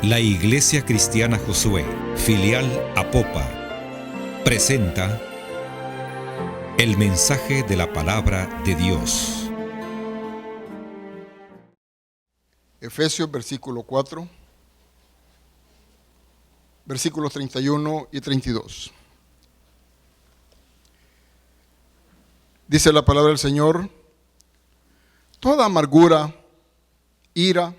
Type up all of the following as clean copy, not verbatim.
La Iglesia Cristiana Josué, filial Apopa, presenta el mensaje de la palabra de Dios. Efesios versículo 4, versículos 31 y 32. Dice la palabra del Señor: toda amargura, ira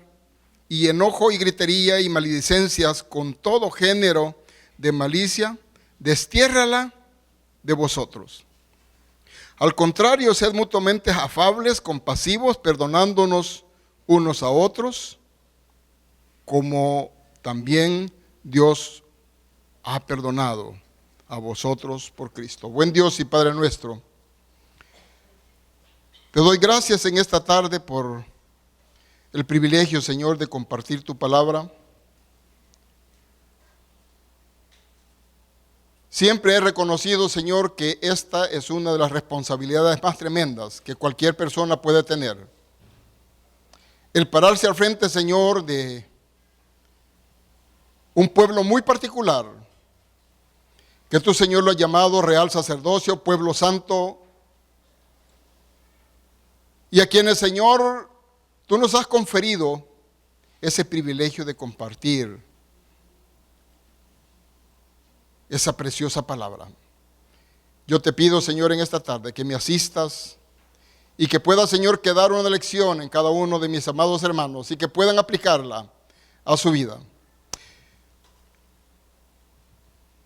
y enojo y gritería y maledicencias con todo género de malicia, destiérrala de vosotros. Al contrario, sed mutuamente afables, compasivos, perdonándonos unos a otros, como también Dios ha perdonado a vosotros por Cristo. Buen Dios y Padre nuestro, te doy gracias en esta tarde por el privilegio, Señor, de compartir tu palabra. Siempre he reconocido, Señor, que esta es una de las responsabilidades más tremendas que cualquier persona puede tener. El pararse al frente, Señor, de un pueblo muy particular, que tú, Señor, lo has llamado real sacerdocio, pueblo santo, y a quienes, Señor, tú nos has conferido ese privilegio de compartir esa preciosa palabra. Yo te pido, Señor, en esta tarde que me asistas y que pueda, Señor, quedar una lección en cada uno de mis amados hermanos y que puedan aplicarla a su vida.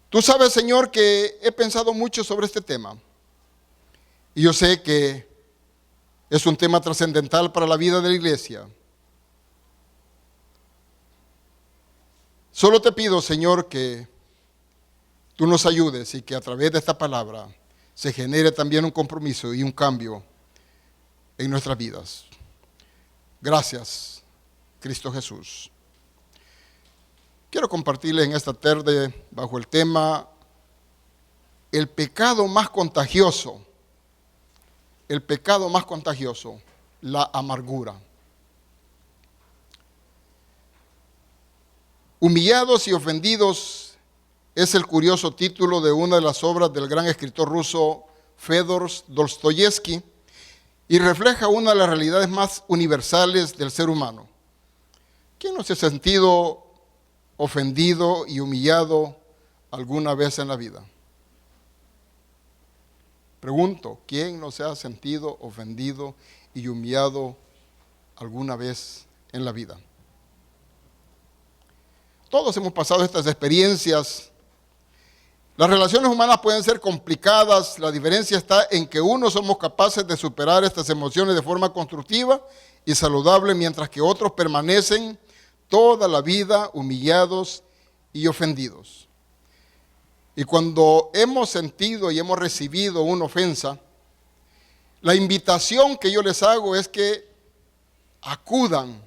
Tú sabes, Señor, que he pensado mucho sobre este tema y yo sé que es un tema trascendental para la vida de la iglesia. Solo te pido, Señor, que tú nos ayudes y que a través de esta palabra se genere también un compromiso y un cambio en nuestras vidas. Gracias, Cristo Jesús. Quiero compartirles en esta tarde bajo el tema el pecado más contagioso. El pecado más contagioso, la amargura. Humillados y ofendidos es el curioso título de una de las obras del gran escritor ruso Fedor Dostoyevsky y refleja una de las realidades más universales del ser humano. ¿Quién no se ha sentido ofendido y humillado alguna vez en la vida? Pregunto, ¿quién no se ha sentido ofendido y humillado alguna vez en la vida? Todos hemos pasado estas experiencias. Las relaciones humanas pueden ser complicadas. La diferencia está en que unos somos capaces de superar estas emociones de forma constructiva y saludable, mientras que otros permanecen toda la vida humillados y ofendidos. Y cuando hemos sentido y hemos recibido una ofensa, la invitación que yo les hago es que acudan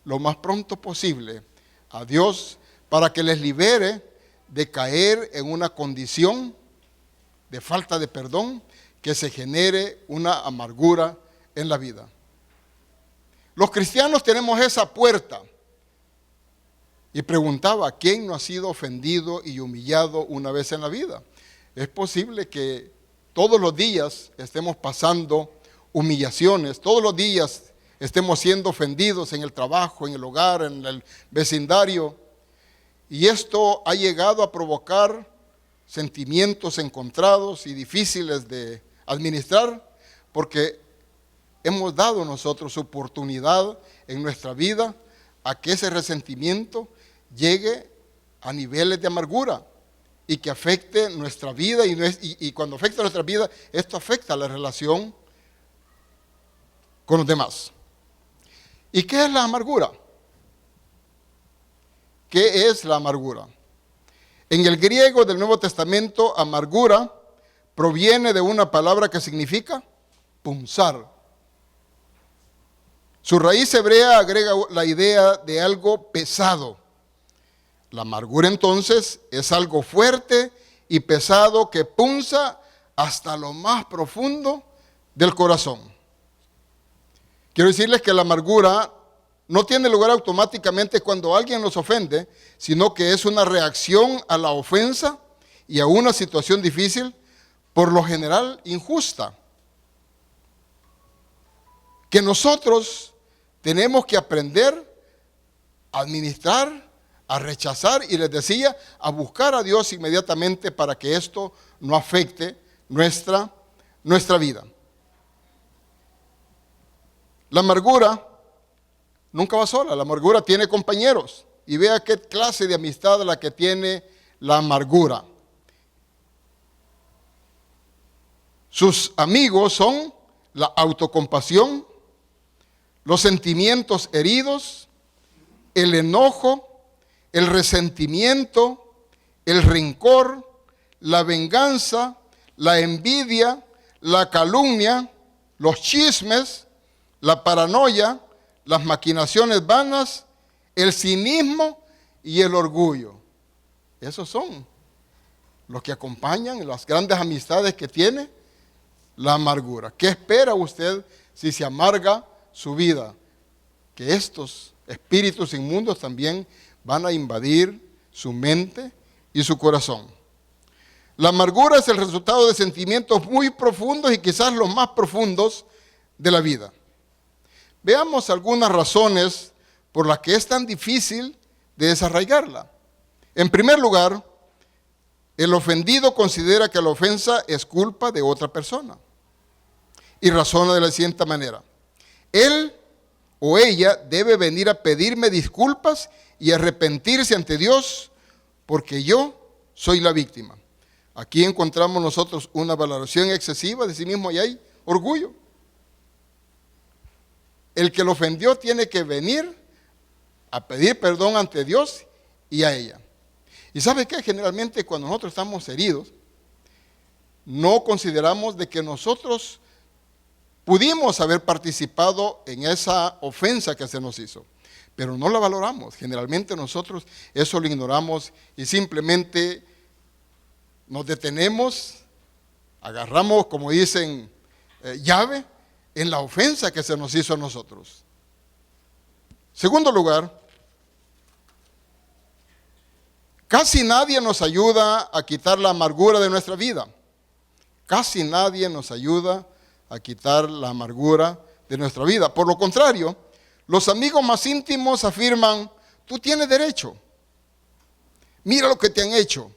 lo más pronto posible a Dios para que les libere de caer en una condición de falta de perdón, que se genere una amargura en la vida. Los cristianos tenemos esa puerta. Y preguntaba, ¿quién no ha sido ofendido y humillado una vez en la vida? Es posible que todos los días estemos pasando humillaciones, todos los días estemos siendo ofendidos en el trabajo, en el hogar, en el vecindario. Y esto ha llegado a provocar sentimientos encontrados y difíciles de administrar, porque hemos dado nosotros oportunidad en nuestra vida a que ese resentimiento llegue a niveles de amargura y que afecte nuestra vida y cuando afecta nuestra vida, esto afecta la relación con los demás. ¿Y qué es la amargura? ¿Qué es la amargura? En el griego del Nuevo Testamento, amargura proviene de una palabra que significa punzar. Su raíz hebrea agrega la idea de algo pesado. La amargura entonces es algo fuerte y pesado que punza hasta lo más profundo del corazón. Quiero decirles que la amargura no tiene lugar automáticamente cuando alguien nos ofende, sino que es una reacción a la ofensa y a una situación difícil, por lo general injusta, que nosotros tenemos que aprender a administrar, a rechazar, y les decía, a buscar a Dios inmediatamente para que esto no afecte nuestra vida. La amargura nunca va sola, la amargura tiene compañeros. Y vea qué clase de amistad la que tiene la amargura. Sus amigos son la autocompasión, los sentimientos heridos, el enojo, el resentimiento, el rencor, la venganza, la envidia, la calumnia, los chismes, la paranoia, las maquinaciones vanas, el cinismo y el orgullo. Esos son los que acompañan las grandes amistades que tiene la amargura. ¿Qué espera usted si se amarga su vida? Que estos espíritus inmundos también van a invadir su mente y su corazón. La amargura es el resultado de sentimientos muy profundos y quizás los más profundos de la vida. Veamos algunas razones por las que es tan difícil de desarraigarla. En primer lugar, el ofendido considera que la ofensa es culpa de otra persona y razona de la siguiente manera: él o ella debe venir a pedirme disculpas y arrepentirse ante Dios porque yo soy la víctima. Aquí encontramos nosotros una valoración excesiva de sí mismo y hay orgullo. El que lo ofendió tiene que venir a pedir perdón ante Dios y a ella. Y ¿sabe qué? Generalmente cuando nosotros estamos heridos, no consideramos de que nosotros pudimos haber participado en esa ofensa que se nos hizo, pero no la valoramos. Generalmente nosotros eso lo ignoramos y simplemente nos detenemos, agarramos, como dicen, llave en la ofensa que se nos hizo a nosotros. Segundo lugar, casi nadie nos ayuda a quitar la amargura de nuestra vida. Casi nadie nos ayuda a quitar la amargura de nuestra vida. Por lo contrario, los amigos más íntimos afirman: tú tienes derecho, mira lo que te han hecho,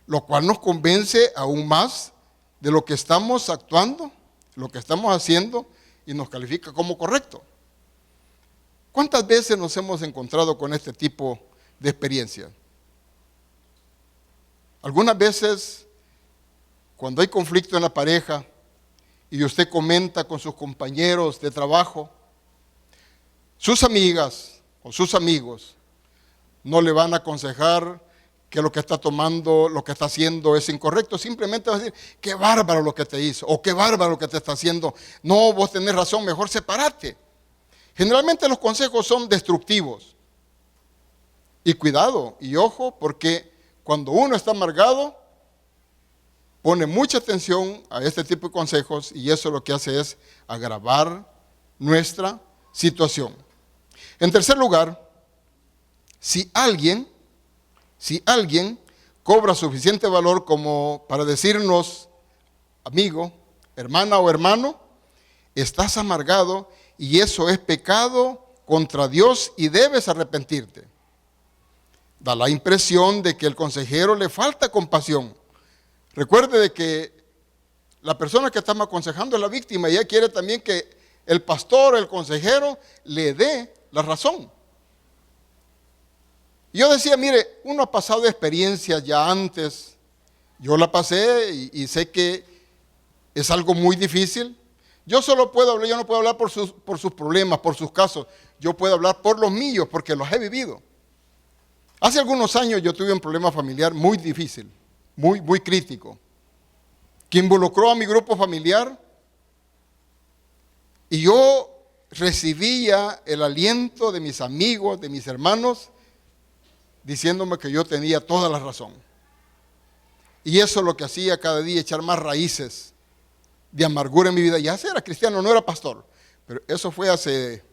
lo cual nos convence aún más de lo que estamos actuando, lo que estamos haciendo, y nos califica como correcto. ¿Cuántas veces nos hemos encontrado con este tipo de experiencias? Algunas veces, cuando hay conflicto en la pareja y usted comenta con sus compañeros de trabajo, sus amigas o sus amigos no le van a aconsejar que lo que está tomando, lo que está haciendo es incorrecto. Simplemente va a decir: qué bárbaro lo que te hizo, o qué bárbaro lo que te está haciendo. No, vos tenés razón, mejor sepárate. Generalmente los consejos son destructivos. Y cuidado y ojo, porque cuando uno está amargado, pone mucha atención a este tipo de consejos y eso lo que hace es agravar nuestra situación. En tercer lugar, si alguien cobra suficiente valor como para decirnos: amigo, hermana o hermano, estás amargado y eso es pecado contra Dios y debes arrepentirte. Da la impresión de que el consejero le falta compasión. Recuerde de que la persona que estamos aconsejando es la víctima y ella quiere también que el pastor, el consejero, le dé la razón. Y yo decía: mire, uno ha pasado experiencias ya antes, yo la pasé y sé que es algo muy difícil. Yo no puedo hablar por sus problemas, por sus casos, yo puedo hablar por los míos porque los he vivido. Hace algunos años yo tuve un problema familiar muy difícil, muy crítico, que involucró a mi grupo familiar y yo recibía el aliento de mis amigos, de mis hermanos, diciéndome que yo tenía toda la razón. Y eso lo que hacía cada día, echar más raíces de amargura en mi vida. Ya era cristiano, no era pastor, pero eso fue hace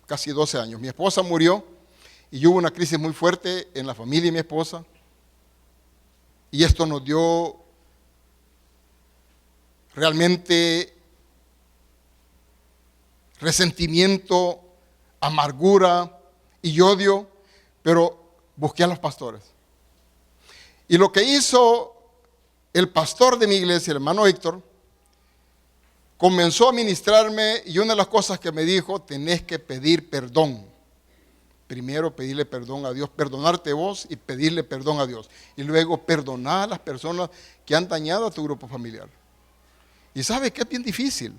casi 12 años. Mi esposa murió y hubo una crisis muy fuerte en la familia de mi esposa. Y esto nos dio realmente resentimiento, amargura y odio, pero busqué a los pastores. Y lo que hizo el pastor de mi iglesia, el hermano Héctor, comenzó a ministrarme y una de las cosas que me dijo: tenés que pedir perdón. Primero pedirle perdón a Dios, perdonarte vos y pedirle perdón a Dios. Y luego perdonar a las personas que han dañado a tu grupo familiar. Y ¿sabes qué? Es bien difícil.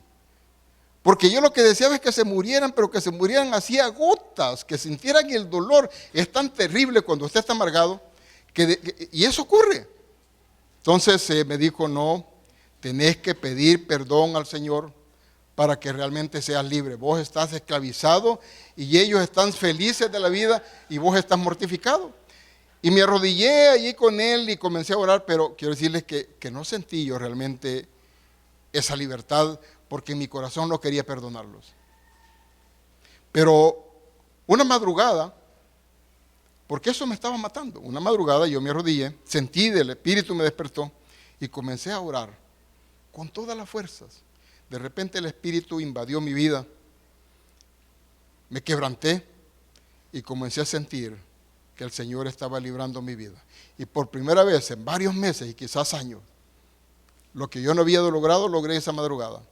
Porque yo lo que deseaba es que se murieran, pero que se murieran así a gotas, que sintieran el dolor. Es tan terrible cuando usted está amargado, y eso ocurre. Entonces me dijo: no, tenés que pedir perdón al Señor para que realmente seas libre. Vos estás esclavizado y ellos están felices de la vida y vos estás mortificado. Y me arrodillé allí con él y comencé a orar, pero quiero decirles que no sentí yo realmente esa libertad, porque en mi corazón no quería perdonarlos. Pero una madrugada, porque eso me estaba matando, una madrugada yo me arrodillé, sentí del Espíritu me despertó y comencé a orar con todas las fuerzas. De repente el Espíritu invadió mi vida, me quebranté y comencé a sentir que el Señor estaba librando mi vida. Y por primera vez en varios meses y quizás años, lo que yo no había logrado, logré esa madrugada.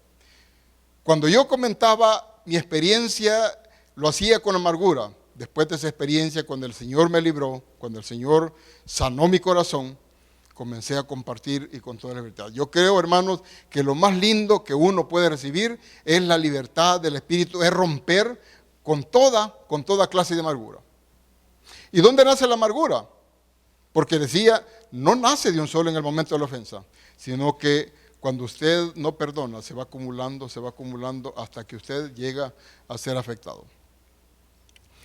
Cuando yo comentaba mi experiencia, lo hacía con amargura. Después de esa experiencia, cuando el Señor me libró, cuando el Señor sanó mi corazón, comencé a compartir y con toda la libertad. Yo creo, hermanos, que lo más lindo que uno puede recibir es la libertad del Espíritu, es romper con toda clase de amargura. ¿Y dónde nace la amargura? Porque decía, no nace de un solo en el momento de la ofensa, sino que cuando usted no perdona, se va acumulando hasta que usted llega a ser afectado.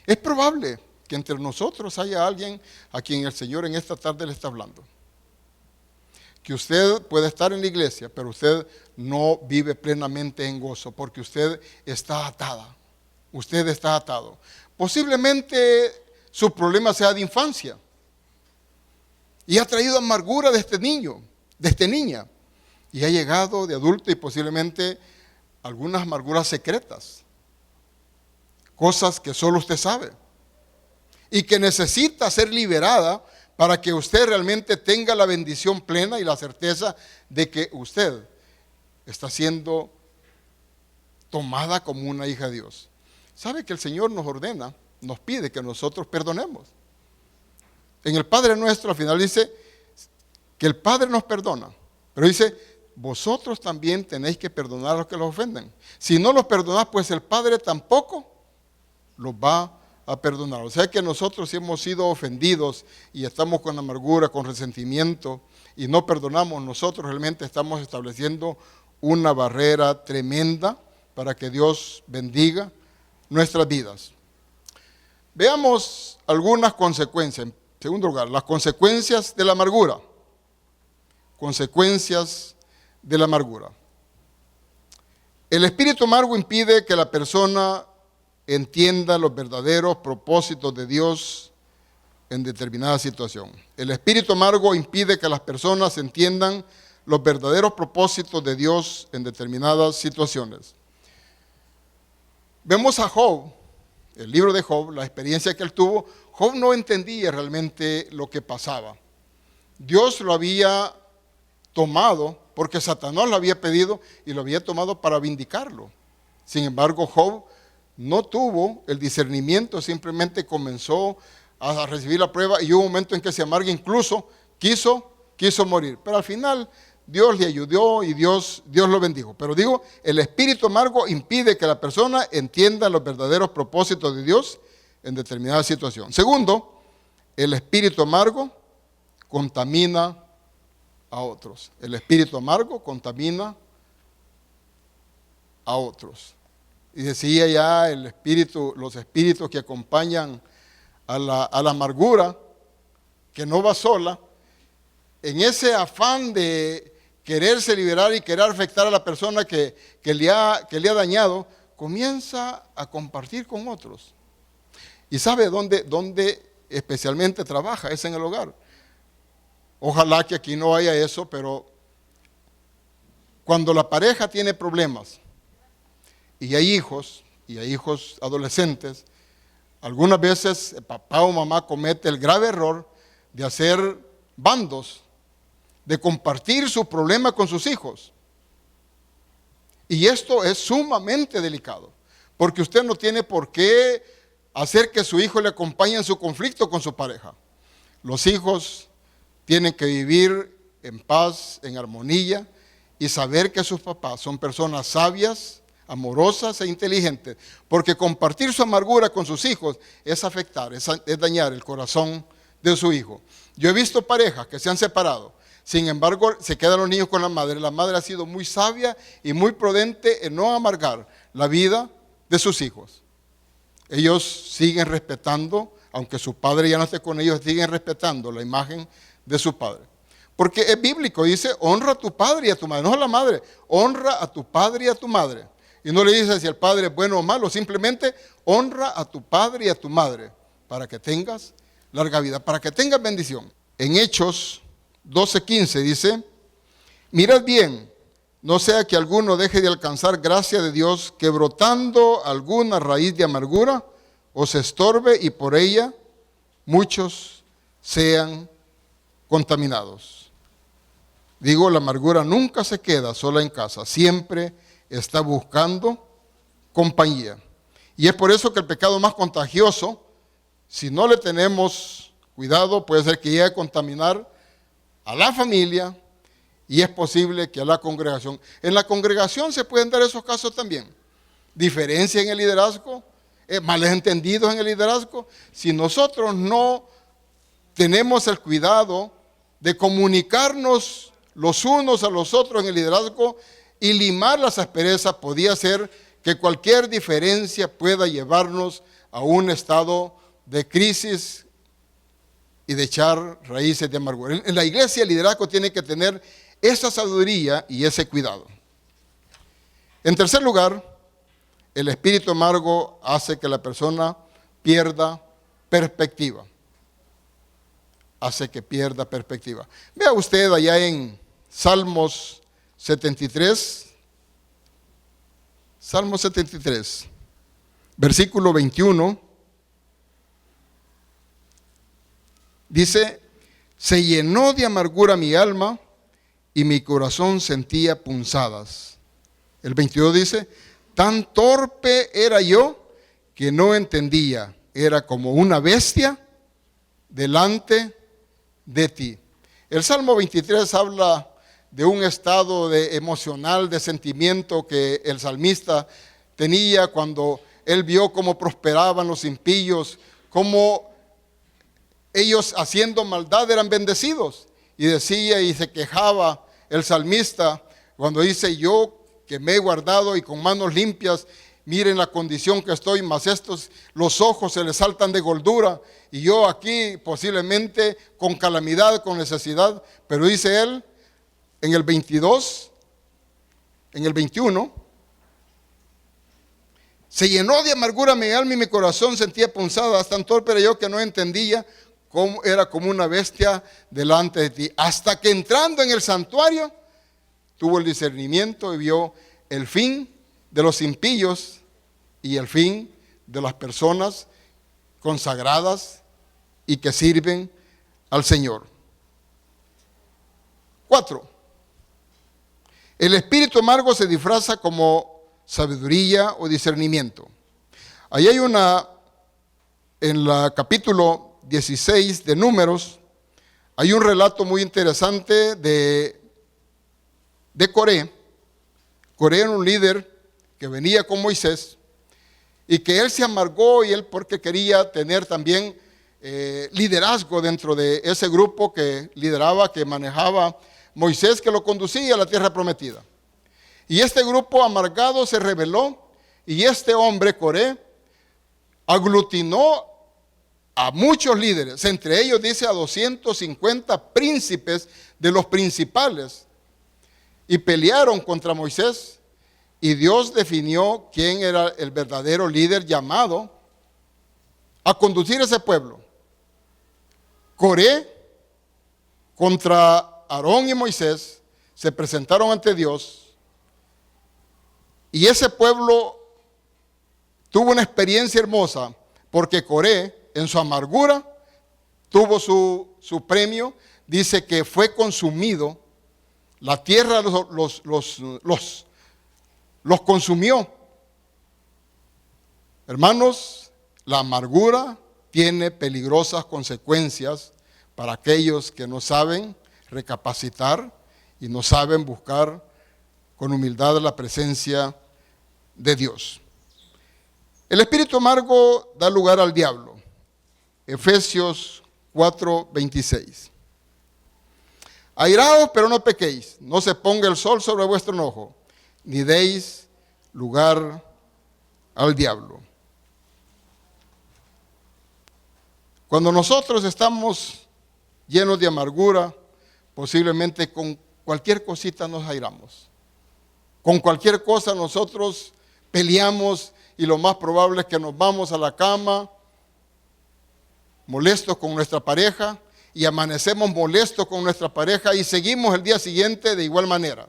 Es probable que entre nosotros haya alguien a quien el Señor en esta tarde le está hablando. Que usted puede estar en la iglesia, pero usted no vive plenamente en gozo, porque usted está atada. Usted está atado. Posiblemente su problema sea de infancia y ha traído amargura de este niño, de esta niña. Y ha llegado de adulto y posiblemente algunas amarguras secretas. Cosas que solo usted sabe. Y que necesita ser liberada para que usted realmente tenga la bendición plena y la certeza de que usted está siendo tomada como una hija de Dios. ¿Sabe que el Señor nos ordena, nos pide que nosotros perdonemos? En el Padre Nuestro al final dice que el Padre nos perdona, pero dice: vosotros también tenéis que perdonar a los que los ofenden. Si no los perdonás, pues el Padre tampoco los va a perdonar. O sea que nosotros, si hemos sido ofendidos y estamos con amargura, con resentimiento y no perdonamos, nosotros realmente estamos estableciendo una barrera tremenda para que Dios bendiga nuestras vidas. Veamos algunas consecuencias. En segundo lugar, las consecuencias de la amargura. Consecuencias de la amargura. El espíritu amargo impide que la persona entienda los verdaderos propósitos de Dios en determinada situación. El espíritu amargo impide que las personas entiendan los verdaderos propósitos de Dios en determinadas situaciones. Vemos a Job, el libro de Job, la experiencia que él tuvo. Job no entendía realmente lo que pasaba. Dios lo había tomado porque Satanás lo había pedido y lo había tomado para vindicarlo. Sin embargo, Job no tuvo el discernimiento, simplemente comenzó a recibir la prueba y hubo un momento en que se amarga, incluso quiso morir. Pero al final Dios le ayudó y Dios lo bendijo. Pero digo, el espíritu amargo impide que la persona entienda los verdaderos propósitos de Dios en determinada situación. Segundo, el espíritu amargo contamina a otros. El espíritu amargo contamina a otros. Y decía ya los espíritus que acompañan a la amargura, que no va sola, en ese afán de quererse liberar y querer afectar a la persona que le ha dañado, comienza a compartir con otros. ¿Y sabe dónde especialmente trabaja? Es en el hogar. Ojalá que aquí no haya eso, pero cuando la pareja tiene problemas y hay hijos adolescentes, algunas veces el papá o mamá comete el grave error de hacer bandos, de compartir su problema con sus hijos. Y esto es sumamente delicado, porque usted no tiene por qué hacer que su hijo le acompañe en su conflicto con su pareja. Los hijos tienen que vivir en paz, en armonía, y saber que sus papás son personas sabias, amorosas e inteligentes, porque compartir su amargura con sus hijos es afectar, es dañar el corazón de su hijo. Yo he visto parejas que se han separado, sin embargo se quedan los niños con la madre ha sido muy sabia y muy prudente en no amargar la vida de sus hijos. Ellos siguen respetando, aunque su padre ya no esté con ellos, siguen respetando la imagen de su padre. Porque es bíblico, dice, honra a tu padre y a tu madre, no a la madre, honra a tu padre y a tu madre. Y no le dice si el padre es bueno o malo, simplemente honra a tu padre y a tu madre para que tengas larga vida, para que tengas bendición. En Hechos 12:15 dice, mirad bien, no sea que alguno deje de alcanzar gracia de Dios, que brotando alguna raíz de amargura os estorbe y por ella muchos sean contaminados. Digo, la amargura nunca se queda sola en casa, siempre está buscando compañía. Y es por eso que el pecado más contagioso, si no le tenemos cuidado, puede ser que llegue a contaminar a la familia y es posible que a la congregación. En la congregación se pueden dar esos casos también. Diferencia en el liderazgo, malentendidos en el liderazgo. Si nosotros no tenemos el cuidado de comunicarnos los unos a los otros en el liderazgo y limar las asperezas, podía ser que cualquier diferencia pueda llevarnos a un estado de crisis y de echar raíces de amargura. En la iglesia el liderazgo tiene que tener esa sabiduría y ese cuidado. En tercer lugar, el espíritu amargo hace que la persona pierda perspectiva. Hace que pierda perspectiva. Vea usted allá en Salmos 73, Salmo 73, versículo 21, dice, se llenó de amargura mi alma y mi corazón sentía punzadas. El 22 dice, tan torpe era yo que no entendía, era como una bestia delante de ti. El Salmo 23 habla de un estado emocional, de sentimiento que el salmista tenía cuando él vio cómo prosperaban los impíos, cómo ellos haciendo maldad eran bendecidos. Y decía y se quejaba el salmista cuando dice, yo que me he guardado y con manos limpias, miren la condición que estoy, mas estos, los ojos se les saltan de gordura, y yo aquí posiblemente con calamidad, con necesidad. Pero dice él, en el 22, en el 21, se llenó de amargura mi alma y mi corazón sentía punzadas, tan torpe era yo que no entendía cómo era como una bestia delante de ti. Hasta que entrando en el santuario, tuvo el discernimiento y vio el fin de los impíos y el fin de las personas consagradas y que sirven al Señor. 4. El espíritu amargo se disfraza como sabiduría o discernimiento. Ahí hay en la capítulo 16 de Números, hay un relato muy interesante de Coré. Coré era un líder que venía con Moisés y que él se amargó y él porque quería tener también liderazgo dentro de ese grupo que lideraba, que manejaba Moisés, que lo conducía a la tierra prometida. Y este grupo amargado se rebeló y este hombre, Coré, aglutinó a muchos líderes, entre ellos dice a 250 príncipes de los principales, y pelearon contra Moisés Y Dios definió quién era el verdadero líder llamado a conducir ese pueblo. Coré contra Aarón y Moisés se presentaron ante Dios, y ese pueblo tuvo una experiencia hermosa, porque Coré, en su amargura, tuvo su premio. Dice que fue consumido, la tierra los consumió. Hermanos, la amargura tiene peligrosas consecuencias para aquellos que no saben recapacitar y no saben buscar con humildad la presencia de Dios. El espíritu amargo da lugar al diablo. Efesios 4:26. Airaos, pero no pequéis, no se ponga el sol sobre vuestro enojo, ni deis lugar al diablo. Cuando nosotros estamos llenos de amargura, posiblemente con cualquier cosita nos airamos. Con cualquier cosa nosotros peleamos, y lo más probable es que nos vamos a la cama molestos con nuestra pareja, y amanecemos molestos con nuestra pareja y seguimos el día siguiente de igual manera.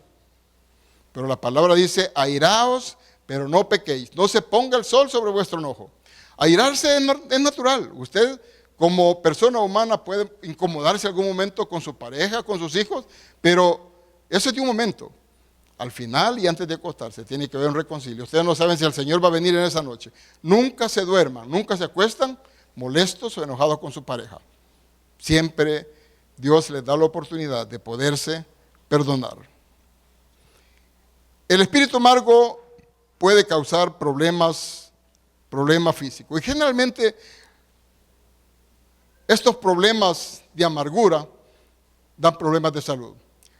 Pero la palabra dice: airaos, pero no pequéis, no se ponga el sol sobre vuestro enojo. Airarse es natural. Usted, como persona humana, puede incomodarse algún momento con su pareja, con sus hijos, pero eso es de un momento. Al final y antes de acostarse tiene que haber un reconcilio. Ustedes no saben si el Señor va a venir en esa noche. Nunca se duerman, nunca se acuestan molestos o enojados con su pareja. Siempre Dios les da la oportunidad de poderse perdonar. El espíritu amargo puede causar problemas físicos. Y generalmente estos problemas de amargura dan problemas de salud.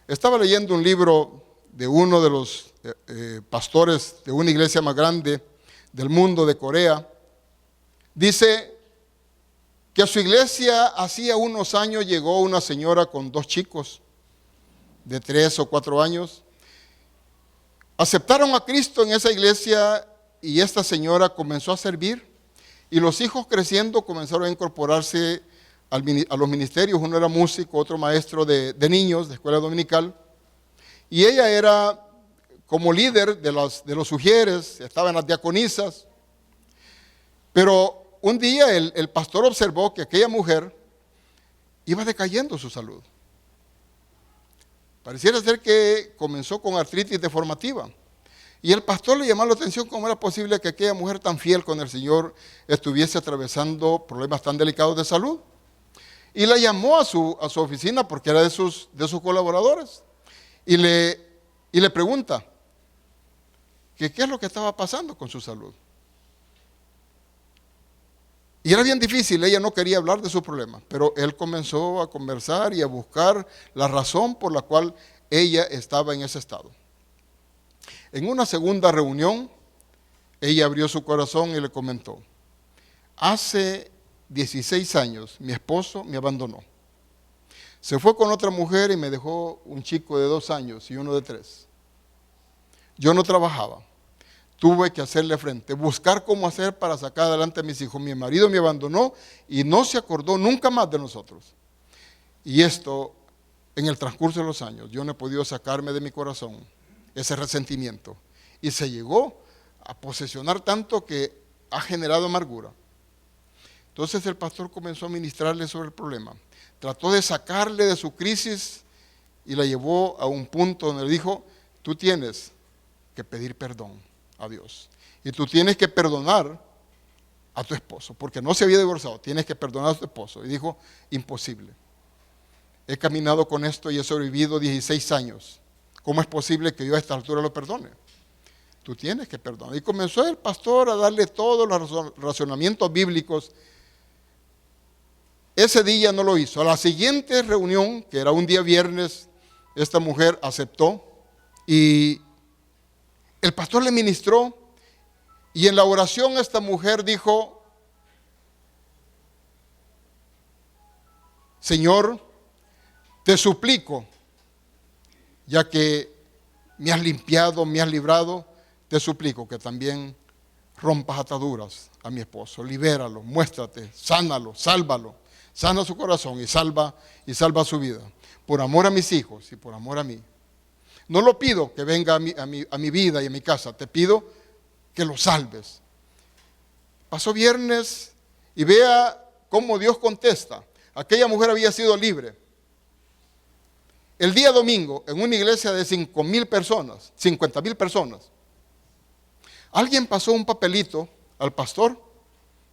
Estaba leyendo un libro de uno de los pastores de una iglesia más grande del mundo, de Corea. Dice que a su iglesia hacía unos años llegó una señora con 2 chicos de 3 o 4 años. Aceptaron a Cristo en esa iglesia, y esta señora comenzó a servir, y los hijos, creciendo, comenzaron a incorporarse a los ministerios. Uno era músico, otro maestro de niños de escuela dominical, y ella era como líder de los sugieres, estaba en las diaconisas. Pero un día el pastor observó que aquella mujer iba decayendo su salud. Pareciera ser que comenzó con artritis deformativa. Y el pastor le llamó la atención cómo era posible que aquella mujer tan fiel con el Señor estuviese atravesando problemas tan delicados de salud. Y la llamó a su oficina, porque era de sus colaboradores. Y le pregunta que qué es lo que estaba pasando con su salud. Y era bien difícil, ella no quería hablar de su problema, pero él comenzó a conversar y a buscar la razón por la cual ella estaba en ese estado. En una segunda reunión, ella abrió su corazón y le comentó: hace 16 años mi esposo me abandonó. Se fue con otra mujer y me dejó un chico de 2 años y uno de 3. Yo no trabajaba. Tuve que hacerle frente, buscar cómo hacer para sacar adelante a mis hijos. Mi marido me abandonó y no se acordó nunca más de nosotros. Y esto, en el transcurso de los años, yo no he podido sacarme de mi corazón ese resentimiento. Y se llegó a posesionar tanto que ha generado amargura. Entonces el pastor comenzó a ministrarle sobre el problema. Trató de sacarle de su crisis y la llevó a un punto donde le dijo: tú tienes que pedir perdón a Dios, y tú tienes que perdonar a tu esposo, porque no se había divorciado. Tienes que perdonar a tu esposo. Y dijo: imposible, he caminado con esto y he sobrevivido 16 años, ¿cómo es posible que yo a esta altura lo perdone? Tú tienes que perdonar. Y comenzó el pastor a darle todos los razonamientos bíblicos. Ese día no lo hizo. A la siguiente reunión, que era un día viernes, esta mujer aceptó y el pastor le ministró, y en la oración esta mujer dijo: Señor, te suplico, ya que me has limpiado, me has librado, te suplico que también rompas ataduras a mi esposo, libéralo, muéstrate, sánalo, sálvalo, sana su corazón y salva su vida, por amor a mis hijos y por amor a mí. No lo pido que venga a mi vida y a mi casa, te pido que lo salves. Pasó viernes y vea cómo Dios contesta. Aquella mujer había sido libre. El día domingo, en una iglesia de 50,000 personas, alguien pasó un papelito al pastor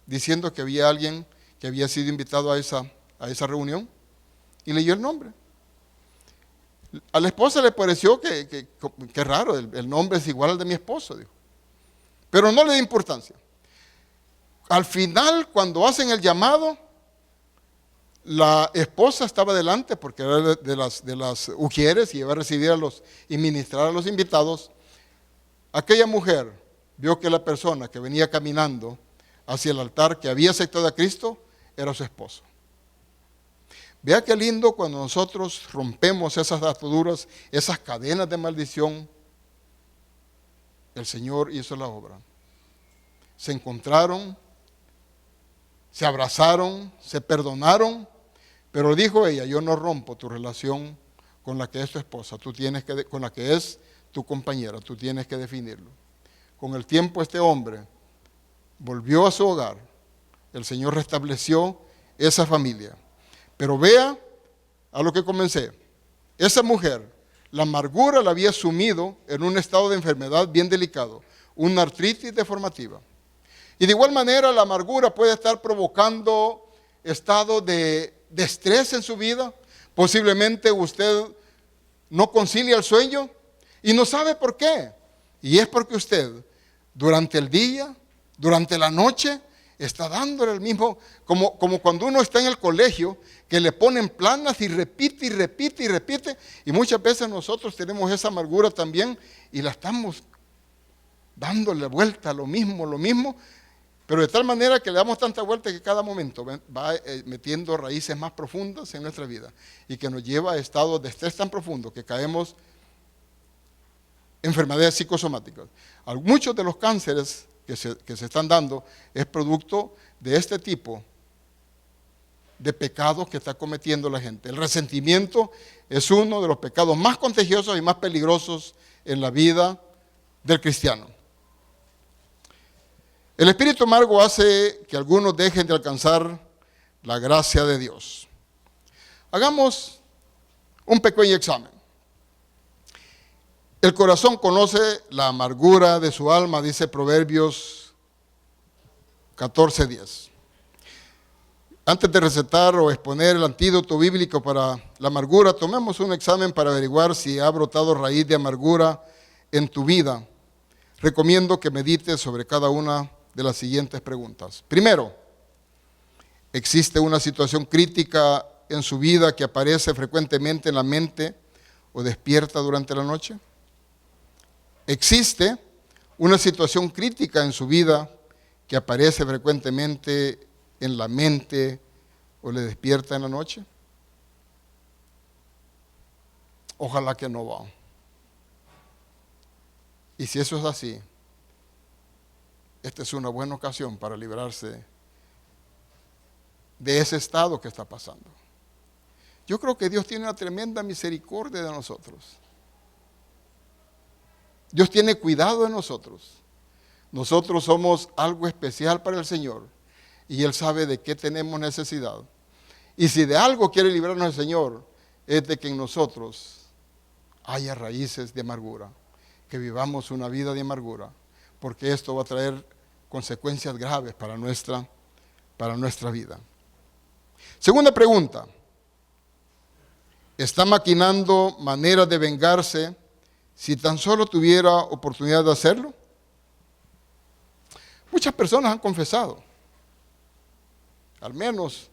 diciendo que había alguien que había sido invitado a esa reunión y leyó el nombre. A la esposa le pareció que raro, el nombre es igual al de mi esposo, dijo. Pero no le dio importancia. Al final, cuando hacen el llamado, la esposa estaba delante porque era de las ujieres y iba a recibir y ministrar a los invitados. Aquella mujer vio que la persona que venía caminando hacia el altar, que había aceptado a Cristo, era su esposo. Vea qué lindo cuando nosotros rompemos esas ataduras, esas cadenas de maldición. El Señor hizo la obra. Se encontraron, se abrazaron, se perdonaron, pero dijo ella: yo no rompo tu relación con la que es tu esposa, con la que es tu compañera, tú tienes que definirlo. Con el tiempo este hombre volvió a su hogar, el Señor restableció esa familia. Pero vea a lo que comencé. Esa mujer, la amargura la había sumido en un estado de enfermedad bien delicado, una artritis deformativa. Y de igual manera la amargura puede estar provocando estado de estrés en su vida. Posiblemente usted no concilia el sueño y no sabe por qué. Y es porque usted durante el día, durante la noche, está dándole el mismo, como cuando uno está en el colegio, que le ponen planas y repite y repite y repite. Y muchas veces nosotros tenemos esa amargura también y la estamos dándole vuelta a lo mismo. Pero de tal manera que le damos tanta vuelta que cada momento va metiendo raíces más profundas en nuestra vida y que nos lleva a estados de estrés tan profundo que caemos en enfermedades psicosomáticas. Muchos de los cánceres que se están dando es producto de este tipo de pecados que está cometiendo la gente. El resentimiento es uno de los pecados más contagiosos y más peligrosos en la vida del cristiano. El espíritu amargo hace que algunos dejen de alcanzar la gracia de Dios. Hagamos un pequeño examen. El corazón conoce la amargura de su alma, dice Proverbios 14:10. Antes de recetar o exponer el antídoto bíblico para la amargura, tomemos un examen para averiguar si ha brotado raíz de amargura en tu vida. Recomiendo que medites sobre cada una de las siguientes preguntas. Primero, ¿existe una situación crítica en su vida que aparece frecuentemente en la mente o despierta durante la noche? ¿Existe una situación crítica en su vida que aparece frecuentemente en la mente o le despierta en la noche? Ojalá que no va. Y si eso es así, esta es una buena ocasión para librarse de ese estado que está pasando. Yo creo que Dios tiene una tremenda misericordia de nosotros. Dios tiene cuidado de nosotros. Nosotros somos algo especial para el Señor y Él sabe de qué tenemos necesidad. Y si de algo quiere librarnos el Señor, es de que en nosotros haya raíces de amargura, que vivamos una vida de amargura, porque esto va a traer consecuencias graves para nuestra vida. Segunda pregunta, ¿está maquinando maneras de vengarse si tan solo tuviera oportunidad de hacerlo? Muchas personas han confesado, al menos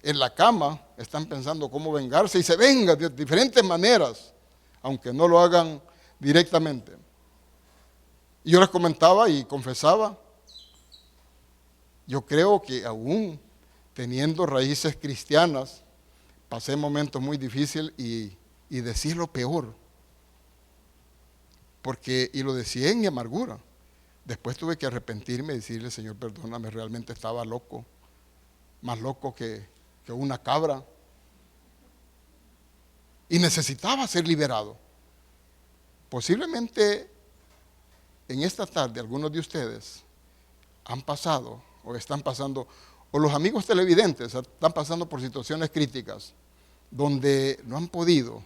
en la cama están pensando cómo vengarse y se vengan de diferentes maneras, aunque no lo hagan directamente. Y yo les comentaba y confesaba, yo creo que aún teniendo raíces cristianas, pasé momentos muy difíciles y decir lo peor. y lo decía en mi amargura. Después tuve que arrepentirme y decirle, Señor, perdóname, realmente estaba loco, más loco que una cabra. Y necesitaba ser liberado. Posiblemente en esta tarde algunos de ustedes han pasado o están pasando, o los amigos televidentes están pasando por situaciones críticas donde no han podido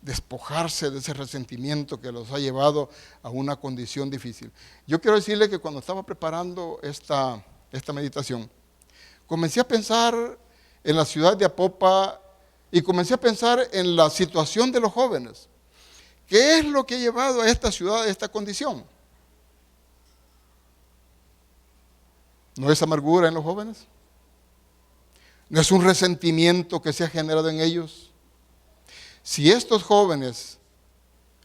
despojarse de ese resentimiento que los ha llevado a una condición difícil. Yo quiero decirle que cuando estaba preparando esta meditación, comencé a pensar en la ciudad de Apopa y comencé a pensar en la situación de los jóvenes. ¿Qué es lo que ha llevado a esta ciudad a esta condición? ¿No es amargura en los jóvenes? ¿No es un resentimiento que se ha generado en ellos? Si estos jóvenes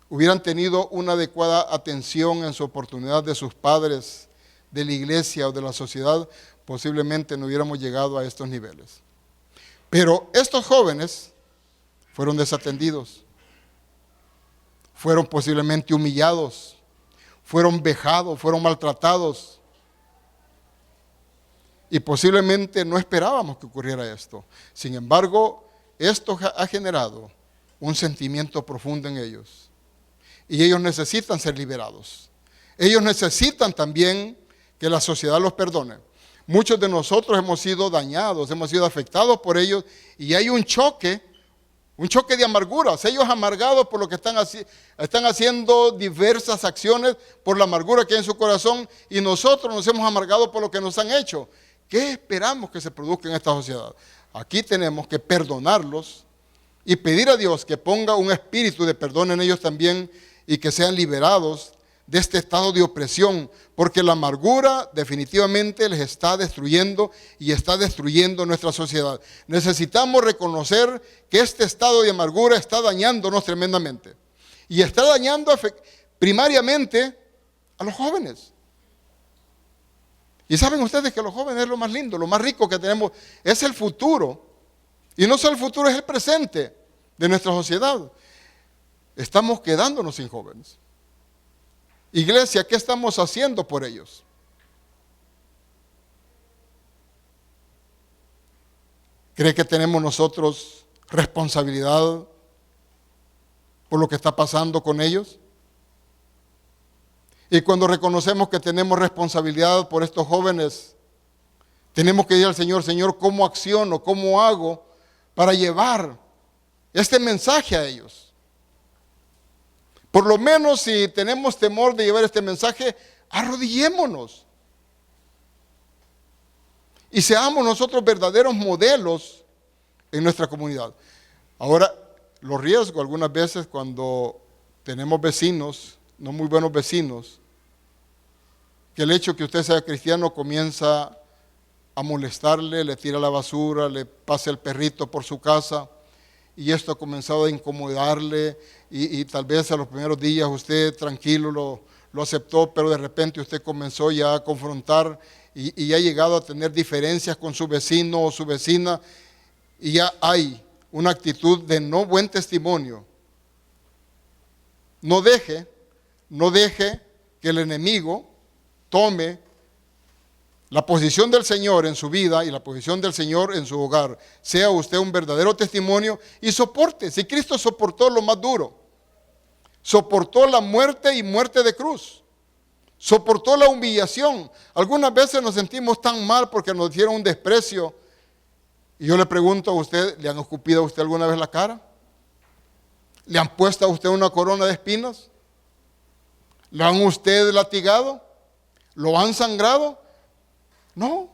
hubieran tenido una adecuada atención en su oportunidad de sus padres, de la iglesia o de la sociedad, posiblemente no hubiéramos llegado a estos niveles. Pero estos jóvenes fueron desatendidos, fueron posiblemente humillados, fueron vejados, fueron maltratados. Y posiblemente no esperábamos que ocurriera esto. Sin embargo, esto ha generado un sentimiento profundo en ellos. Y ellos necesitan ser liberados. Ellos necesitan también que la sociedad los perdone. Muchos de nosotros hemos sido dañados, hemos sido afectados por ellos y hay un choque de amarguras. Ellos amargados por lo que están haciendo diversas acciones, por la amargura que hay en su corazón, y nosotros nos hemos amargado por lo que nos han hecho. ¿Qué esperamos que se produzca en esta sociedad? Aquí tenemos que perdonarlos y pedir a Dios que ponga un espíritu de perdón en ellos también y que sean liberados de este estado de opresión, porque la amargura definitivamente les está destruyendo y está destruyendo nuestra sociedad. Necesitamos reconocer que este estado de amargura está dañándonos tremendamente y está dañando primariamente a los jóvenes. Y saben ustedes que los jóvenes es lo más lindo, lo más rico que tenemos, es el futuro. Y no solo el futuro, es el presente de nuestra sociedad. Estamos quedándonos sin jóvenes. Iglesia, ¿qué estamos haciendo por ellos? ¿Cree que tenemos nosotros responsabilidad por lo que está pasando con ellos? Y cuando reconocemos que tenemos responsabilidad por estos jóvenes, tenemos que ir al Señor, Señor, ¿cómo acciono? ¿Cómo hago para llevar este mensaje a ellos? Por lo menos si tenemos temor de llevar este mensaje, arrodillémonos. Y seamos nosotros verdaderos modelos en nuestra comunidad. Ahora, los riesgos algunas veces cuando tenemos vecinos, no muy buenos vecinos, que el hecho que usted sea cristiano comienza a molestarle, le tira la basura, le pasa el perrito por su casa, y esto ha comenzado a incomodarle, y tal vez a los primeros días usted tranquilo lo aceptó, pero de repente usted comenzó ya a confrontar y ha llegado a tener diferencias con su vecino o su vecina, y ya hay una actitud de no buen testimonio. No deje que el enemigo tome la posición del Señor en su vida y la posición del Señor en su hogar. Sea usted un verdadero testimonio y soporte. Si Cristo soportó lo más duro, soportó la muerte y muerte de cruz, soportó la humillación. Algunas veces nos sentimos tan mal porque nos dieron un desprecio. Y yo le pregunto a usted, ¿le han escupido a usted alguna vez la cara? ¿Le han puesto a usted una corona de espinas? ¿Lo han usted latigado? ¿Lo han sangrado? No.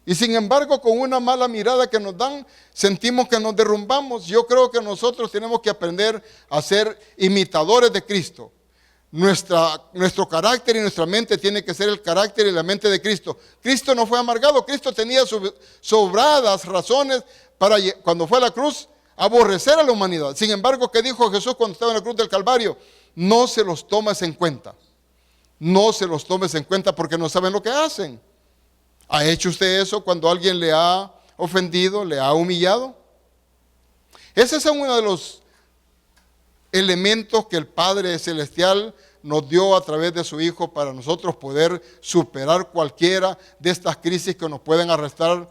Y sin embargo, con una mala mirada que nos dan, sentimos que nos derrumbamos. Yo creo que nosotros tenemos que aprender a ser imitadores de Cristo. Nuestro carácter y nuestra mente tiene que ser el carácter y la mente de Cristo. Cristo no fue amargado. Cristo tenía sobradas razones para, cuando fue a la cruz, aborrecer a la humanidad. Sin embargo, ¿qué dijo Jesús cuando estaba en la cruz del Calvario? No se los tomes en cuenta. No se los tomes en cuenta porque no saben lo que hacen. ¿Ha hecho usted eso cuando alguien le ha ofendido, le ha humillado? Ese es uno de los elementos que el Padre Celestial nos dio a través de su Hijo para nosotros poder superar cualquiera de estas crisis que nos pueden arrastrar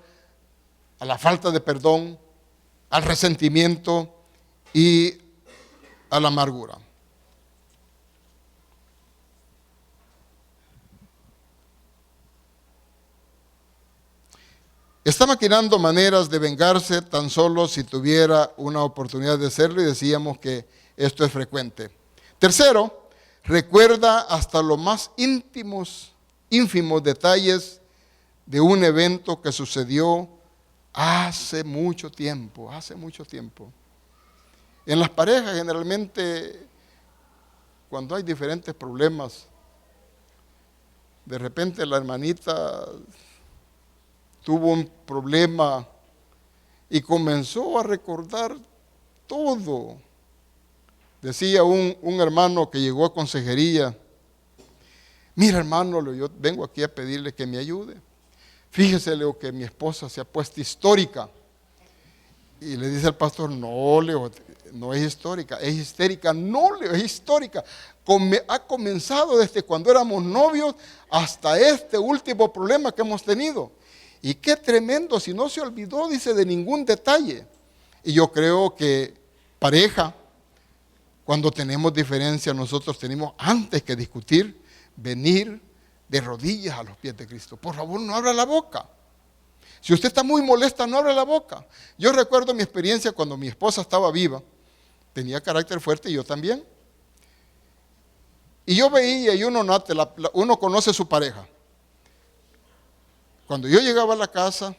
a la falta de perdón, al resentimiento y a la amargura. Está maquinando maneras de vengarse tan solo si tuviera una oportunidad de hacerlo, y decíamos que esto es frecuente. Tercero, recuerda hasta los más ínfimos detalles de un evento que sucedió hace mucho tiempo. En las parejas generalmente, cuando hay diferentes problemas, de repente la hermanita tuvo un problema y comenzó a recordar todo. Decía un hermano que llegó a consejería: mira, hermano, yo vengo aquí a pedirle que me ayude. Fíjese, Leo, que mi esposa se ha puesto histórica. Y le dice al pastor: no, Leo, no es histórica, es histérica. No, Leo, es histórica. Ha comenzado desde cuando éramos novios hasta este último problema que hemos tenido. Y qué tremendo, si no se olvidó, dice, de ningún detalle. Y yo creo que pareja, cuando tenemos diferencias, nosotros tenemos, antes que discutir, venir de rodillas a los pies de Cristo. Por favor, no abra la boca. Si usted está muy molesta, no abra la boca. Yo recuerdo mi experiencia cuando mi esposa estaba viva. Tenía carácter fuerte y yo también. Y yo veía, y uno conoce a su pareja. Cuando yo llegaba a la casa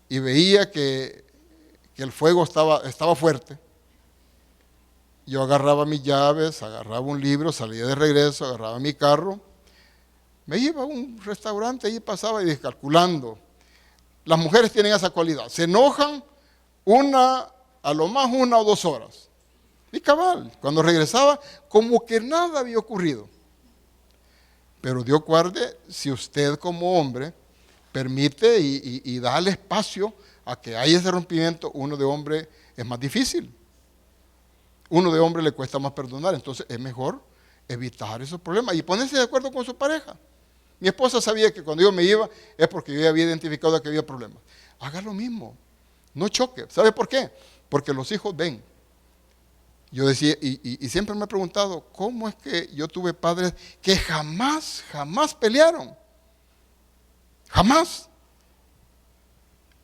y veía que el fuego estaba fuerte, yo agarraba mis llaves, agarraba un libro, salía de regreso, agarraba mi carro, me iba a un restaurante, y pasaba y calculando. Las mujeres tienen esa cualidad, se enojan a lo más 1 o 2 horas. Y cabal, cuando regresaba, como que nada había ocurrido. Pero Dios guarde, si usted como hombre permite y da el espacio a que haya ese rompimiento, uno de hombre es más difícil. Uno de hombre le cuesta más perdonar, entonces es mejor evitar esos problemas y ponerse de acuerdo con su pareja. Mi esposa sabía que cuando yo me iba es porque yo ya había identificado que había problemas. Haga lo mismo, no choque. ¿Sabe por qué? Porque los hijos ven. Yo decía, y siempre me he preguntado, ¿cómo es que yo tuve padres que jamás pelearon? Jamás.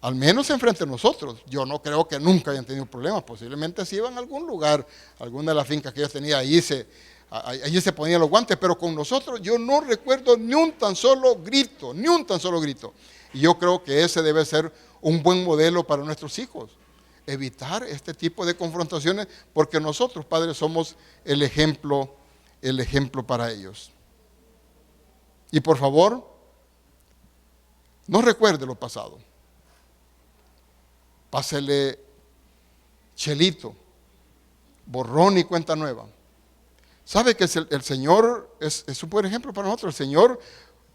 Al menos enfrente de nosotros. Yo no creo que nunca hayan tenido problemas. Posiblemente si iban a algún lugar, alguna de las fincas que ellos tenían, allí se ponían los guantes, pero con nosotros yo no recuerdo ni un tan solo grito. Y yo creo que ese debe ser un buen modelo para nuestros hijos. Evitar este tipo de confrontaciones, porque nosotros, padres, somos el ejemplo para ellos. Y por favor, no recuerde lo pasado. Pásele chelito, borrón y cuenta nueva. ¿Sabe que el Señor es un buen ejemplo para nosotros? El Señor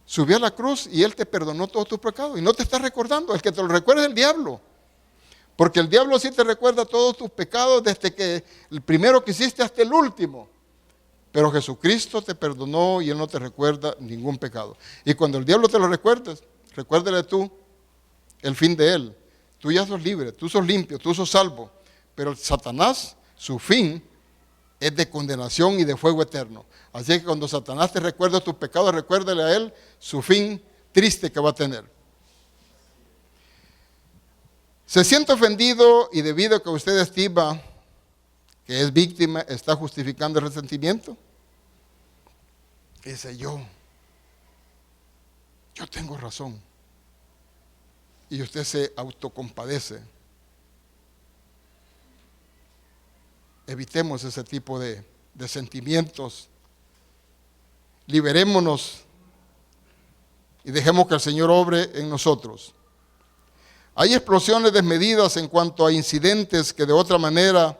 subió a la cruz y Él te perdonó todos tus pecados y no te está recordando. El que te lo recuerda es el diablo. Porque el diablo sí te recuerda todos tus pecados desde que el primero que hiciste hasta el último. Pero Jesucristo te perdonó y Él no te recuerda ningún pecado. Y cuando el diablo te lo recuerdes, recuérdale tú el fin de Él. Tú ya sos libre, tú sos limpio, tú sos salvo. Pero Satanás, su fin es de condenación y de fuego eterno. Así que cuando Satanás te recuerde tus pecados, recuérdale a él su fin triste que va a tener. ¿Se siente ofendido y debido a que usted estima que es víctima, está justificando el resentimiento? Dice: yo tengo razón. Y usted se autocompadece. Evitemos ese tipo de sentimientos. Liberémonos y dejemos que el Señor obre en nosotros. Hay explosiones desmedidas en cuanto a incidentes que de otra manera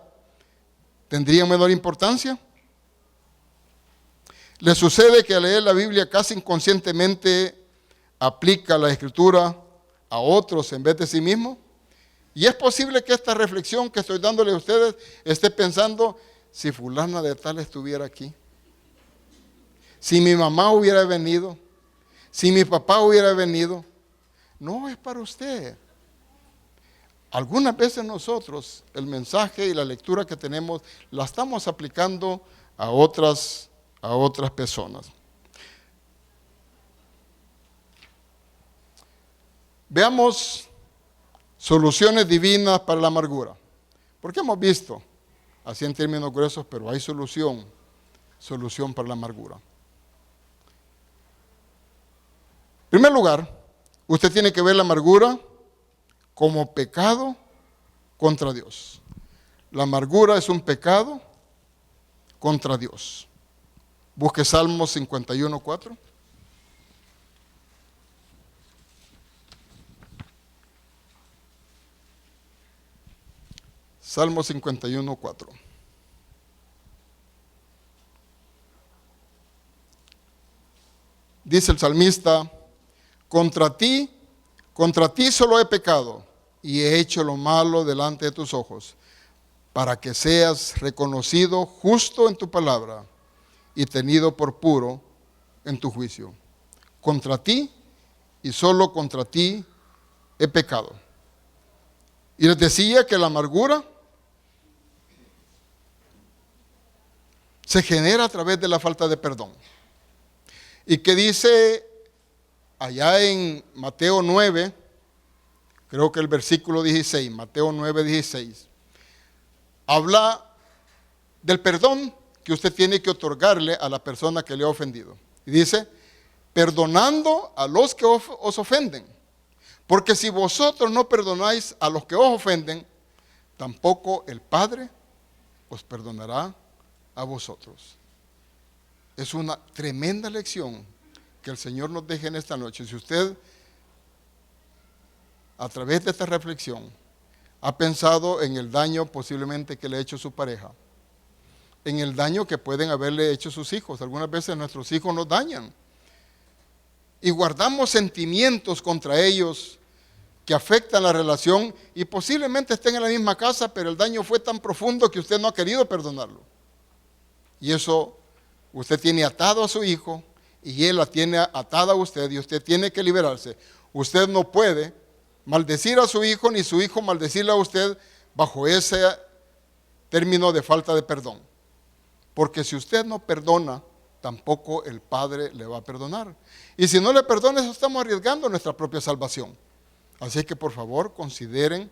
tendrían menor importancia. ¿Le sucede que al leer la Biblia casi inconscientemente aplica la Escritura a otros en vez de sí mismo? Y es posible que esta reflexión que estoy dándole a ustedes esté pensando: si fulana de tal estuviera aquí, si mi mamá hubiera venido, si mi papá hubiera venido. No es para usted. Algunas veces nosotros el mensaje y la lectura que tenemos la estamos aplicando a otras personas. Veamos soluciones divinas para la amargura. Porque hemos visto, así en términos gruesos, pero hay solución para la amargura. En primer lugar, usted tiene que ver la amargura como pecado contra Dios. La amargura es un pecado contra Dios. Busque Salmos 51:4. Salmo 51:4. Dice el salmista: contra ti solo he pecado y he hecho lo malo delante de tus ojos, para que seas reconocido justo en tu palabra y tenido por puro en tu juicio. Contra ti y solo contra ti he pecado. Y les decía que la amargura se genera a través de la falta de perdón. Y que dice allá en Mateo 9, creo que el versículo 16, Mateo 9:16, habla del perdón que usted tiene que otorgarle a la persona que le ha ofendido. Y dice: perdonando a los que os ofenden. Porque si vosotros no perdonáis a los que os ofenden, tampoco el Padre os perdonará a vosotros. Es una tremenda lección que el Señor nos deje en esta noche. Si usted, a través de esta reflexión, ha pensado en el daño posiblemente que le ha hecho su pareja, en el daño que pueden haberle hecho sus hijos. Algunas veces nuestros hijos nos dañan y guardamos sentimientos contra ellos que afectan la relación y posiblemente estén en la misma casa, pero el daño fue tan profundo que usted no ha querido perdonarlo. Y eso usted tiene atado a su hijo y él la tiene atada a usted y usted tiene que liberarse. Usted no puede maldecir a su hijo ni su hijo maldecirle a usted bajo ese término de falta de perdón. Porque si usted no perdona, tampoco el Padre le va a perdonar. Y si no le perdona, eso estamos arriesgando nuestra propia salvación. Así que por favor consideren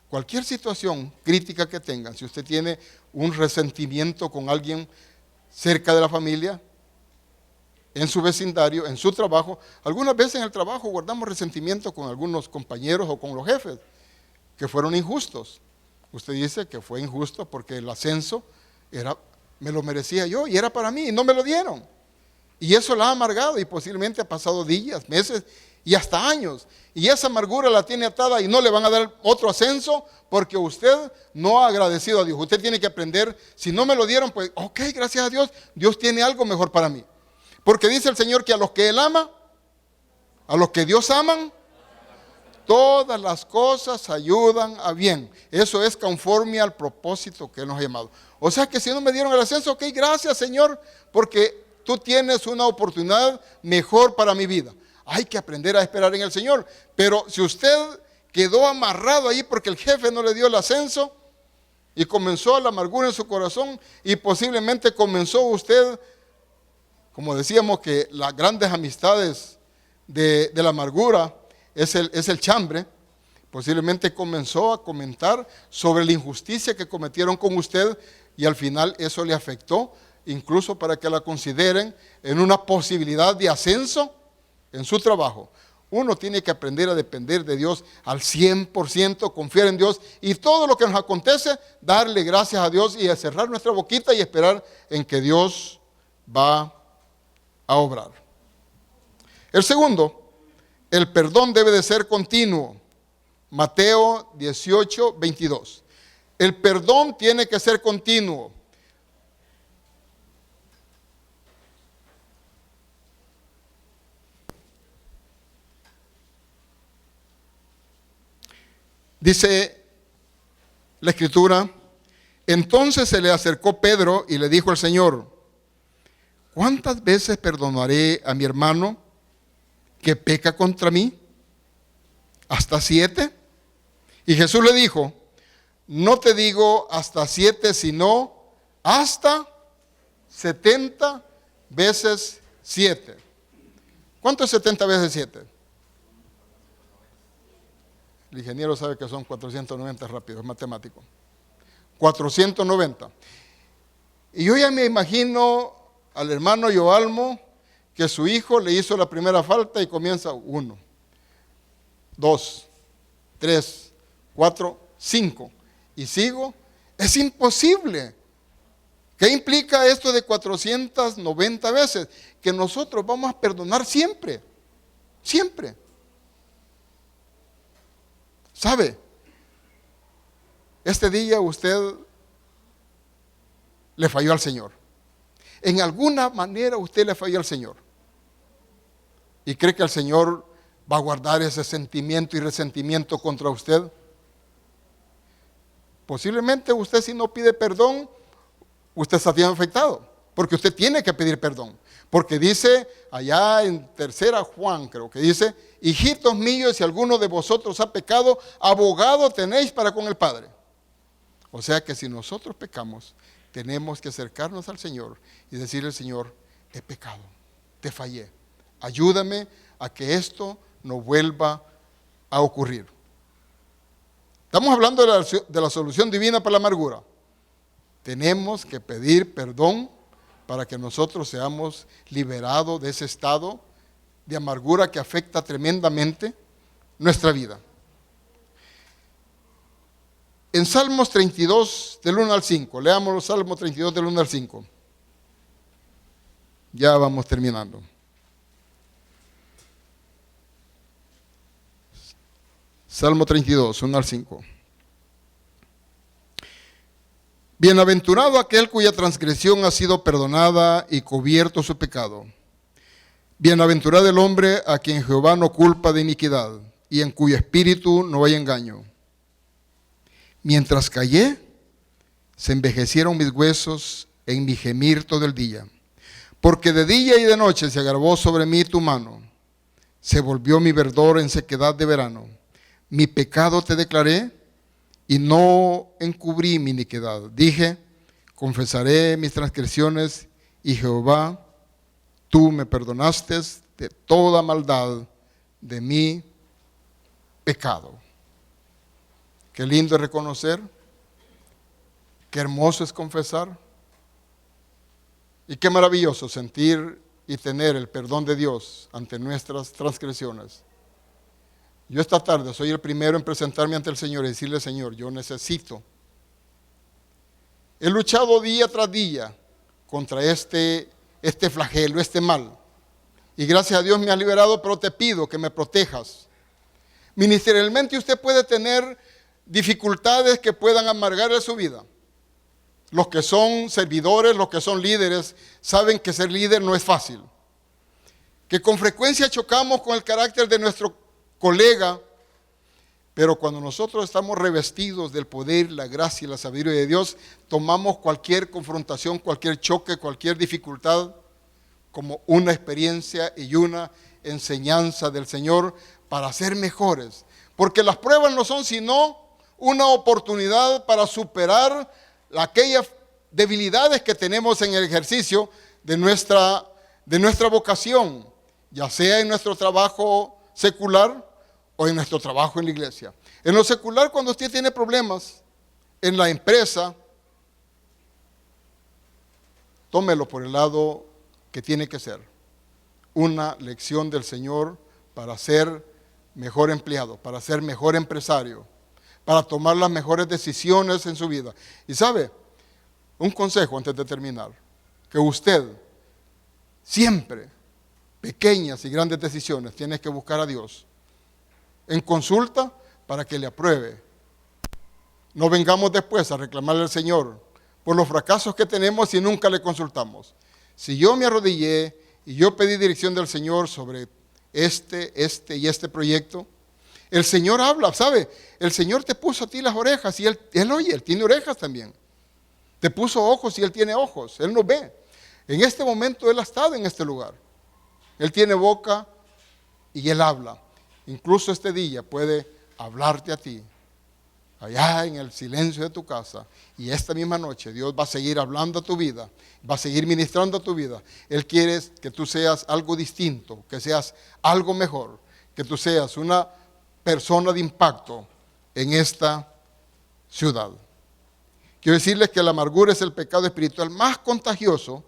cualquier situación crítica que tengan. Si usted tiene un resentimiento con alguien cerca de la familia, en su vecindario, en su trabajo. Algunas veces en el trabajo guardamos resentimiento con algunos compañeros o con los jefes que fueron injustos. Usted dice que fue injusto porque el ascenso me lo merecía yo y era para mí y no me lo dieron. Y eso la ha amargado y posiblemente ha pasado días, meses y hasta años. Y esa amargura la tiene atada y no le van a dar otro ascenso porque usted no ha agradecido a Dios. Usted tiene que aprender, si no me lo dieron, pues ok, gracias a Dios, Dios tiene algo mejor para mí. Porque dice el Señor que a los que Él ama, a los que Dios aman, todas las cosas ayudan a bien. Eso es conforme al propósito que Él nos ha llamado. O sea que si no me dieron el ascenso, ok, gracias Señor, porque tú tienes una oportunidad mejor para mi vida. Hay que aprender a esperar en el Señor. Pero si usted quedó amarrado ahí porque el jefe no le dio el ascenso y comenzó la amargura en su corazón y posiblemente comenzó usted, como decíamos que las grandes amistades de la amargura es el chambre, posiblemente comenzó a comentar sobre la injusticia que cometieron con usted y al final eso le afectó, incluso para que la consideren en una posibilidad de ascenso en su trabajo. Uno tiene que aprender a depender de Dios al 100%, confiar en Dios y todo lo que nos acontece, darle gracias a Dios y a cerrar nuestra boquita y esperar en que Dios va a obrar. El segundo, el perdón debe de ser continuo. Mateo 18:22. El perdón tiene que ser continuo. Dice la Escritura: entonces se le acercó Pedro y le dijo al Señor: ¿cuántas veces perdonaré a mi hermano que peca contra mí? ¿Hasta 7? Y Jesús le dijo, no te digo hasta 7, sino hasta 70 veces 7. ¿Cuánto es 70 veces 7? El ingeniero sabe que son 490 rápido, es matemático. 490. Y yo ya me imagino al hermano Yoalmo que su hijo le hizo la primera falta y comienza 1, 2, 3, 4, 5. Y sigo. Es imposible. ¿Qué implica esto de 490 veces? Que nosotros vamos a perdonar siempre. Siempre. ¿Sabe? Este día usted le falló al Señor. En alguna manera usted le falló al Señor. ¿Y cree que el Señor va a guardar ese sentimiento y resentimiento contra usted? Posiblemente usted, si no pide perdón, usted está bien afectado. Porque usted tiene que pedir perdón. Porque dice allá en 3 Juan, creo que dice, hijitos míos, si alguno de vosotros ha pecado, abogado tenéis para con el Padre. O sea que si nosotros pecamos, tenemos que acercarnos al Señor y decirle al Señor, he pecado, te fallé. Ayúdame a que esto no vuelva a ocurrir. Estamos hablando de la solución divina para la amargura. Tenemos que pedir perdón para que nosotros seamos liberados de ese estado de amargura que afecta tremendamente nuestra vida. En Salmos 32, del 1 al 5, leamos los Salmos 32, del 1 al 5. Ya vamos terminando. Salmo 32, 1 al 5. Bienaventurado aquel cuya transgresión ha sido perdonada y cubierto su pecado. Bienaventurado el hombre a quien Jehová no culpa de iniquidad y en cuyo espíritu no hay engaño. Mientras callé, se envejecieron mis huesos en mi gemir todo el día. Porque de día y de noche se agravó sobre mí tu mano. Se volvió mi verdor en sequedad de verano. Mi pecado te declaré y no encubrí mi iniquidad. Dije, confesaré mis transgresiones y Jehová, tú me perdonaste de toda maldad de mi pecado. Qué lindo es reconocer, qué hermoso es confesar y qué maravilloso sentir y tener el perdón de Dios ante nuestras transgresiones. Yo esta tarde soy el primero en presentarme ante el Señor y decirle, Señor, yo necesito. He luchado día tras día contra este flagelo, este mal. Y gracias a Dios me has liberado, pero te pido que me protejas. Ministerialmente usted puede tener dificultades que puedan amargarle su vida. Los que son servidores, los que son líderes, saben que ser líder no es fácil. Que con frecuencia chocamos con el carácter de nuestro colega, pero cuando nosotros estamos revestidos del poder, la gracia y la sabiduría de Dios, tomamos cualquier confrontación, cualquier choque, cualquier dificultad como una experiencia y una enseñanza del Señor para ser mejores. Porque las pruebas no son sino una oportunidad para superar aquellas debilidades que tenemos en el ejercicio de nuestra vocación, ya sea en nuestro trabajo secular o en nuestro trabajo en la iglesia. En lo secular, cuando usted tiene problemas en la empresa, tómelo por el lado que tiene que ser. Una lección del Señor para ser mejor empleado, para ser mejor empresario, para tomar las mejores decisiones en su vida. Y sabe, un consejo antes de terminar, que usted siempre, pequeñas y grandes decisiones, tiene que buscar a Dios en consulta para que le apruebe. No vengamos después a reclamarle al Señor por los fracasos que tenemos y nunca le consultamos. Si yo me arrodillé y yo pedí dirección del Señor sobre este y este proyecto, el Señor habla, ¿sabe? El Señor te puso a ti las orejas y Él oye, Él tiene orejas también. Te puso ojos y Él tiene ojos, Él nos ve. En este momento Él ha estado en este lugar. Él tiene boca y Él habla. Incluso este día puede hablarte a ti, allá en el silencio de tu casa. Y esta misma noche Dios va a seguir hablando a tu vida, va a seguir ministrando a tu vida. Él quiere que tú seas algo distinto, que seas algo mejor, que tú seas una persona de impacto en esta ciudad. Quiero decirles que la amargura es el pecado espiritual más contagioso,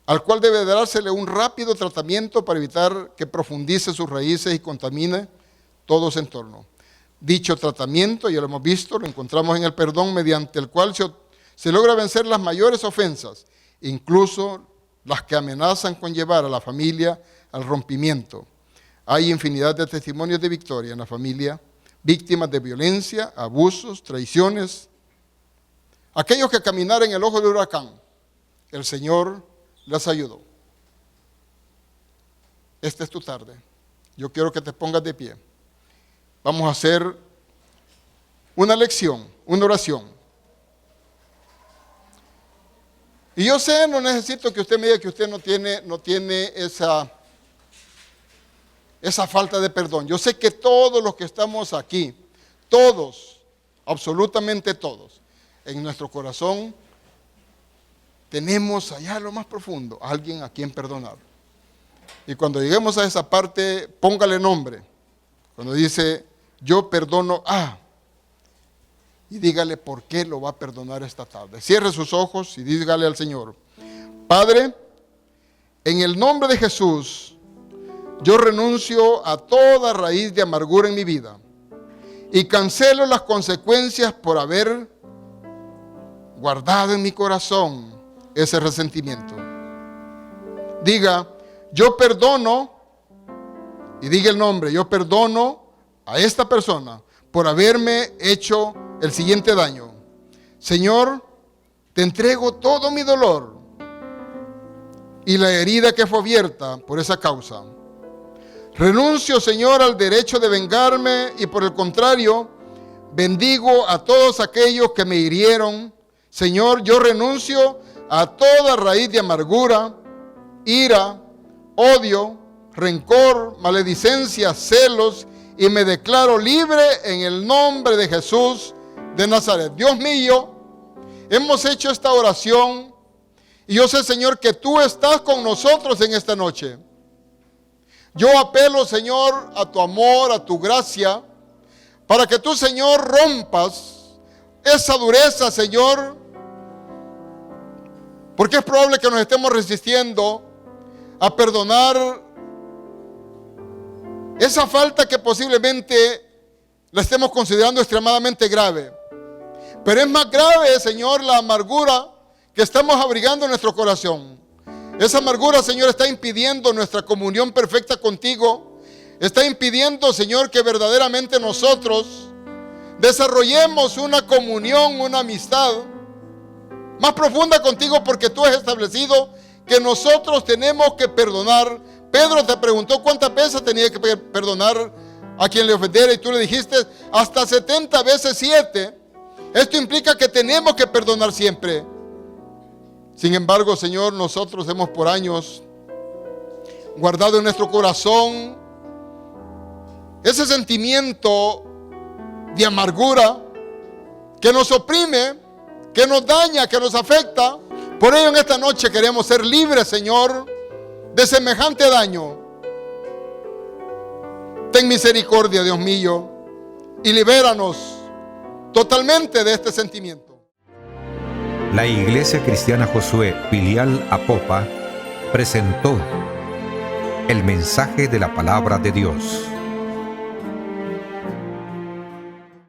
al cual debe dársele un rápido tratamiento para evitar que profundice sus raíces y contamine todo su entorno. Dicho tratamiento, ya lo hemos visto, lo encontramos en el perdón, mediante el cual se logra vencer las mayores ofensas, incluso las que amenazan con llevar a la familia al rompimiento. Hay infinidad de testimonios de victoria en la familia, víctimas de violencia, abusos, traiciones. Aquellos que caminaron en el ojo del huracán, el Señor les ayudó. Esta es tu tarde. Yo quiero que te pongas de pie. Vamos a hacer una lección, una oración. Y yo sé, no necesito que usted me diga que usted no tiene esa falta de perdón. Yo sé que todos los que estamos aquí, todos, absolutamente todos, en nuestro corazón, tenemos allá lo más profundo a alguien a quien perdonar. Y cuando lleguemos a esa parte, póngale nombre. Cuando dice, yo perdono a, y dígale por qué lo va a perdonar esta tarde. Cierre sus ojos y dígale al Señor, Padre, en el nombre de Jesús, yo renuncio a toda raíz de amargura en mi vida y cancelo las consecuencias por haber guardado en mi corazón ese resentimiento. Diga, yo perdono, y diga el nombre, yo perdono a esta persona por haberme hecho el siguiente daño. Señor, te entrego todo mi dolor y la herida que fue abierta por esa causa. Renuncio, Señor, al derecho de vengarme y por el contrario, bendigo a todos aquellos que me hirieron. Señor, yo renuncio a toda raíz de amargura, ira, odio, rencor, maledicencia, celos, y me declaro libre en el nombre de Jesús de Nazaret. Dios mío, hemos hecho esta oración y yo sé, Señor, que tú estás con nosotros en esta noche. Yo apelo, Señor, a tu amor, a tu gracia, para que tú, Señor, rompas esa dureza, Señor, porque es probable que nos estemos resistiendo a perdonar esa falta que posiblemente la estemos considerando extremadamente grave. Pero es más grave, Señor, la amargura que estamos abrigando en nuestro corazón. Esa amargura, Señor, está impidiendo nuestra comunión perfecta contigo. Está impidiendo, Señor, que verdaderamente nosotros desarrollemos una comunión, una amistad más profunda contigo, porque tú has establecido que nosotros tenemos que perdonar. Pedro te preguntó cuántas veces tenía que perdonar a quien le ofendiera y tú le dijiste hasta 70 veces 7. Esto implica que tenemos que perdonar siempre. Sin embargo, Señor, nosotros hemos por años guardado en nuestro corazón ese sentimiento de amargura que nos oprime, que nos daña, que nos afecta. Por ello en esta noche queremos ser libres, Señor, de semejante daño. Ten misericordia, Dios mío, y libéranos totalmente de este sentimiento. La Iglesia Cristiana Josué Filial Apopa presentó el mensaje de la palabra de Dios.